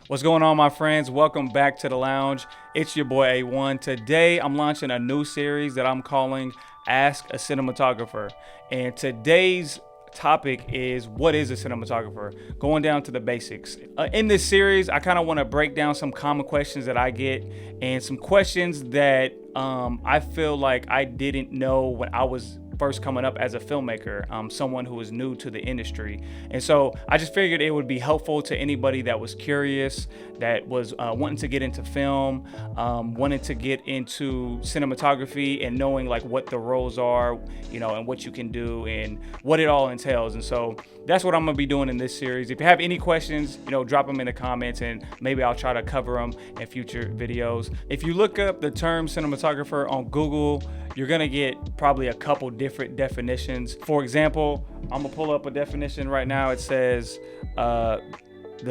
What's going on, my friends? Welcome back to the lounge. It's your boy A1. Today, I'm launching a new series that I'm calling Ask a Cinematographer. And today's topic is, what is a cinematographer? Going down to the basics. In this series, I kind of want to break down some common questions that I get and some questions that I feel like I didn't know when I was first coming up as a filmmaker, someone who was new to the industry. And so I just figured it would be helpful to anybody that was curious, that was wanting to get into film, wanting to get into cinematography and knowing like what the roles are, you know, and what you can do and what it all entails. And so that's what I'm gonna be doing in this series. If you have any questions, you know, drop them in the comments and maybe I'll try to cover them in future videos. If you look up the term cinematographer on Google, you're gonna get probably a couple different definitions. For example, I'm gonna pull up a definition right now. It says, the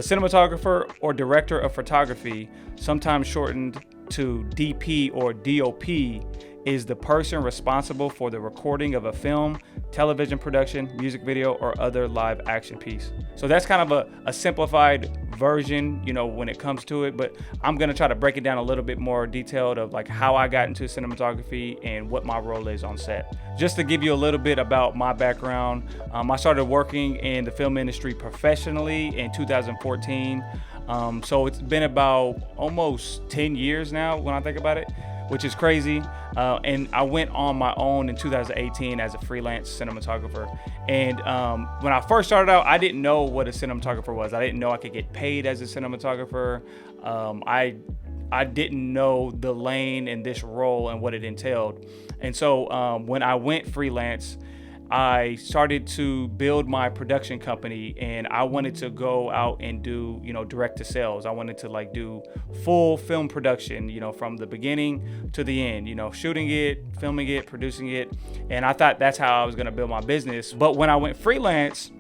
cinematographer or director of photography, sometimes shortened to DP or DOP, is the person responsible for the recording of a film, television production, music video, or other live action piece. So that's kind of a simplified version, you know, when it comes to it, but I'm gonna try to break it down a little bit more detailed of like how I got into cinematography and what my role is on set. Just to give you a little bit about my background, I started working in the film industry professionally in 2014. So it's been about almost 10 years now when I think about it, which is crazy. And I went on my own in 2018 as a freelance cinematographer. And when I first started out, I didn't know what a cinematographer was. I didn't know I could get paid as a cinematographer. I didn't know the lane and this role and what it entailed. And so when I went freelance, I started to build my production company, and I wanted to go out and do, you know, direct to sales. I wanted to like do full film production, you know, from the beginning to the end, you know, shooting it, filming it, producing it. And I thought that's how I was going to build my business. But when I went freelance,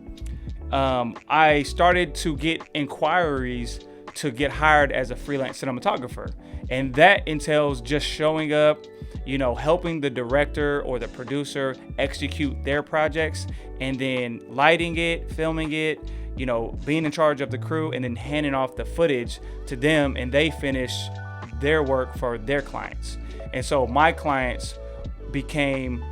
I started to get inquiries to get hired as a freelance cinematographer. And that entails just showing up, you know, helping the director or the producer execute their projects, and then lighting it, filming it, you know, being in charge of the crew, and then handing off the footage to them, and they finish their work for their clients. And so my clients became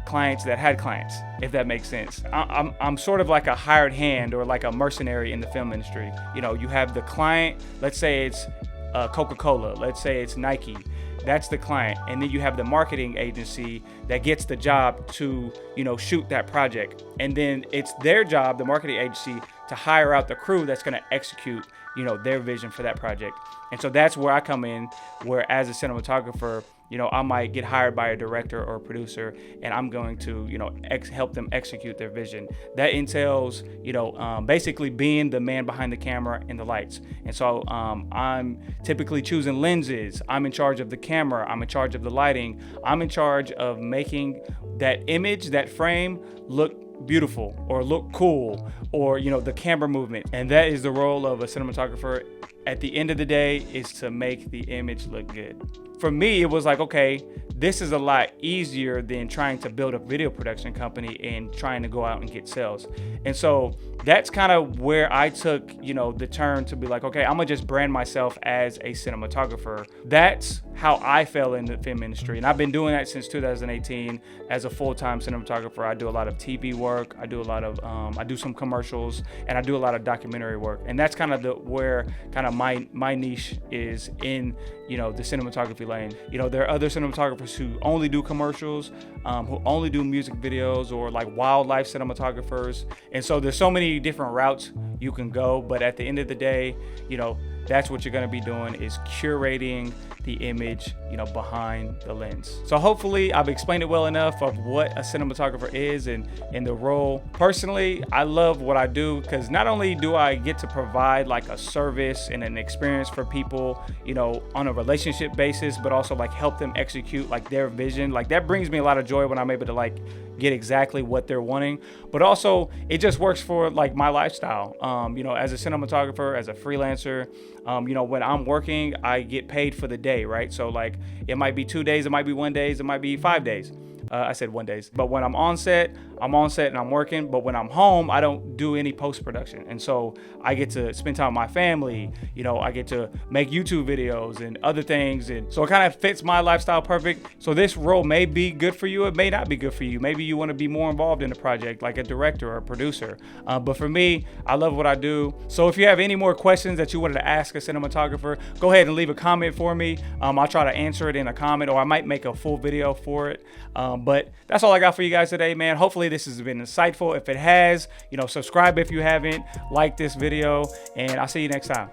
clients that had clients, if that makes sense. I'm sort of like a hired hand or like a mercenary in the film industry. You know, you have the client, let's say it's Coca-Cola, let's say it's Nike. That's the client. And then you have the marketing agency that gets the job to, you know, shoot that project. And then it's their job, the marketing agency, to hire out the crew that's going to execute, you know, their vision for that project. And so that's where I come in, where as a cinematographer, you know, I might get hired by a director or a producer, and I'm going to, you know, help them execute their vision. That entails, you know, basically being the man behind the camera and the lights. And so I'm typically choosing lenses. I'm in charge of the camera. I'm in charge of the lighting. I'm in charge of making that image, that frame, look beautiful or look cool, or, you know, the camera movement. And that is the role of a cinematographer. At the end of the day, is to make the image look good. For me, it was like, okay, this is a lot easier than trying to build a video production company and trying to go out and get sales. And so that's kind of where I took, you know, the turn to be like, okay, I'm gonna just brand myself as a cinematographer. That's how I fell in the film industry. And I've been doing that since 2018 as a full-time cinematographer. I do a lot of TV work. I do a lot of, I do some commercials, and I do a lot of documentary work. And that's kind of where kind of my niche is in, you know, the cinematography lane. You know, there are other cinematographers who only do commercials, who only do music videos, or like wildlife cinematographers. And so there's so many different routes you can go, but at the end of the day, you know, that's what you're going to be doing, is curating the image, you know, behind the lens. So hopefully I've explained it well enough of what a cinematographer is and the role. Personally, I love what I do, because not only do I get to provide like a service and an experience for people, you know, on a relationship basis, but also like help them execute like their vision. Like that brings me a lot of joy when I'm able to like get exactly what they're wanting, but also it just works for like my lifestyle. You know, as a cinematographer, as a freelancer, you know, when I'm working, I get paid for the day, right? So like it might be 2 days, it might be 1 day, it might be 5 days. I said 1 days. But when I'm on set and I'm working. But when I'm home, I don't do any post-production. And so I get to spend time with my family. You know, I get to make YouTube videos and other things. And so it kind of fits my lifestyle perfect. So this role may be good for you. It may not be good for you. Maybe you want to be more involved in the project, like a director or a producer. But for me, I love what I do. So if you have any more questions that you wanted to ask a cinematographer, go ahead and leave a comment for me. I'll try to answer it in a comment, or I might make a full video for it. But that's all I got for you guys today, man. Hopefully this has been insightful. If it has, you know, subscribe if you haven't, like this video, and I'll see you next time.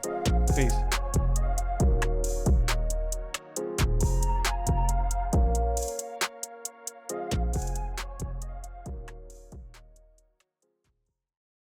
Peace.